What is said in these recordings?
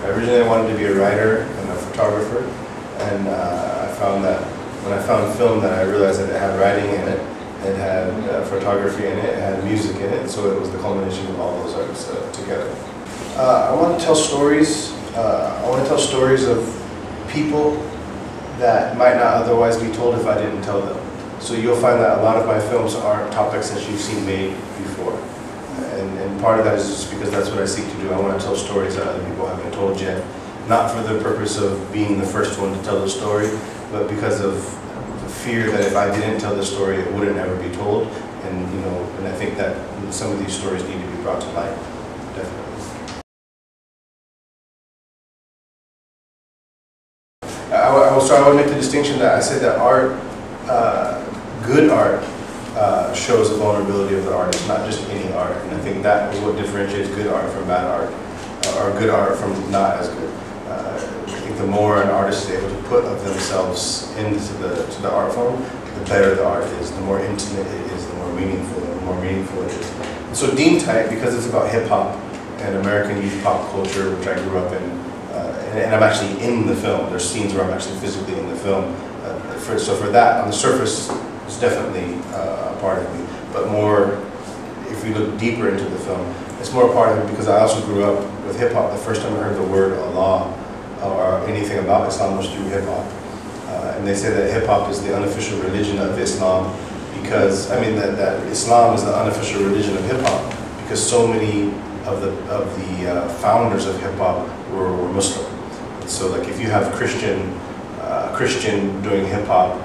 Originally I wanted to be a writer and a photographer, and I found that when I found film that I realized that it had writing in it, it had photography in it, it had music in it, so it was the culmination of all those arts together. I want to tell stories. I want to tell stories of people that might not otherwise be told if I didn't tell them. So you'll find that a lot of my films aren't topics that you've seen made before. And part of that is just because that's what I seek to do. I want to tell stories that other people haven't told yet. Not for the purpose of being the first one to tell the story, but because of the fear that if I didn't tell the story, it wouldn't ever be told. And and I think that some of these stories need to be brought to light, definitely. I would make the distinction that I said that art, good art, shows the vulnerability of the artist, not just any art. And I think that is what differentiates good art from bad art, or good art from not as good. I think the more an artist is able to put of themselves into the art form, the better the art is, the more intimate it is, the more meaningful it is. And so Dean Type, because it's about hip hop and American youth pop culture, which I grew up in, and I'm actually in the film. There's scenes where I'm actually physically in the film. So for that, on the surface, it's definitely a part of me. But more, if we look deeper into the film, it's more a part of me because I also grew up with hip hop. The first time I heard the word Allah or anything about Islam was through hip hop. And they say that hip hop is the unofficial religion of Islam because, that Islam is the unofficial religion of hip hop because so many of the founders of hip hop were Muslim. So like if you have Christian doing hip hop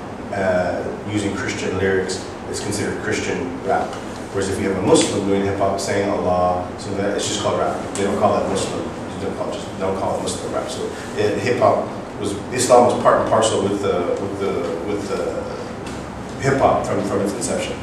using Christian lyrics, it's considered Christian rap. Whereas if you have a Muslim doing hip hop saying Allah, so that it's just called rap. They don't call that Muslim. They don't call it Muslim rap. So hip hop Islam was part and parcel with the hip hop from its inception.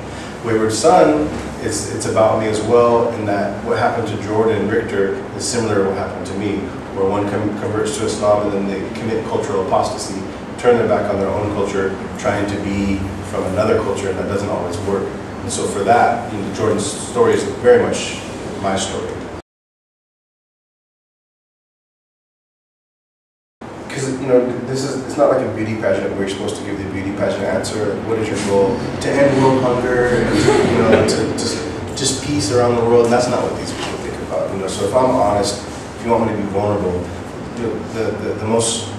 Wayward Son, it's about me as well in that what happened to Jordan and Richter is similar to what happened to me, where one converts to Islam and then they commit cultural apostasy, turn their back on their own culture, trying to be from another culture, and that doesn't always work. And so for that, Jordan's story is very much my story. Because it's not like a beauty pageant where you're supposed to give the beauty pageant answer. What is your goal? To end world hunger, and to just peace around the world. And that's not what these people think about. So if I'm honest, if you want me to be vulnerable, the most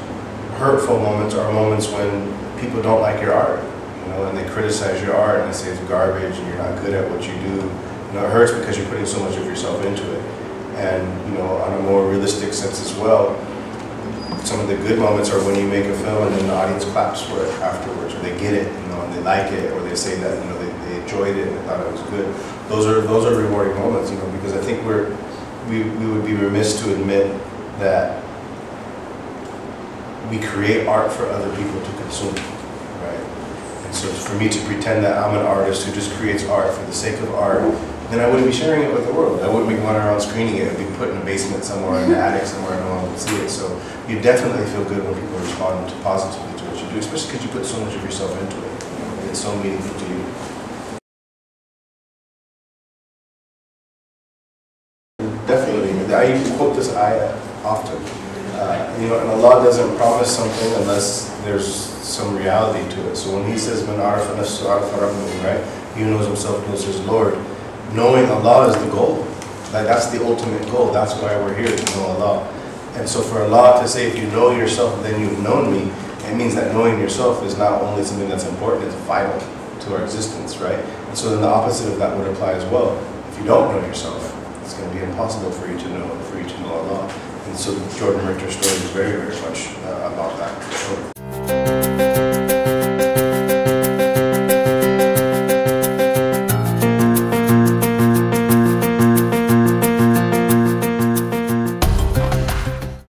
hurtful moments are moments when people don't like your art, and they criticize your art and they say it's garbage and you're not good at what you do. It hurts because you're putting so much of yourself into it. And on a more realistic sense as well, some of the good moments are when you make a film and then the audience claps for it afterwards, or they get it, and they like it, or they say that they enjoyed it and they thought it was good. Those are rewarding moments, because I think we would be remiss to admit that we create art for other people to consume, right? And so for me to pretend that I'm an artist who just creates art for the sake of art, then I wouldn't be sharing it with the world. I wouldn't be going around screening it. It would be put in a basement somewhere, in the attic somewhere, no one would see it. So you definitely feel good when people respond positively to what you do, especially because you put so much of yourself into it. It's so meaningful to you. Definitely. I quote this ayah often. And Allah doesn't promise something unless there's some reality to it. So when He says, "Man arafa nafsahu arafa rabbahu," right? He who knows himself knows his Lord. Knowing Allah is the goal. That's the ultimate goal. That's why we're here, to know Allah. And so for Allah to say, if you know yourself, then you've known me, it means that knowing yourself is not only something that's important, it's vital to our existence, right? And so then the opposite of that would apply as well. If you don't know yourself, it's going to be impossible for you to know Allah. And so the Jordan Richter story is very, very much about that.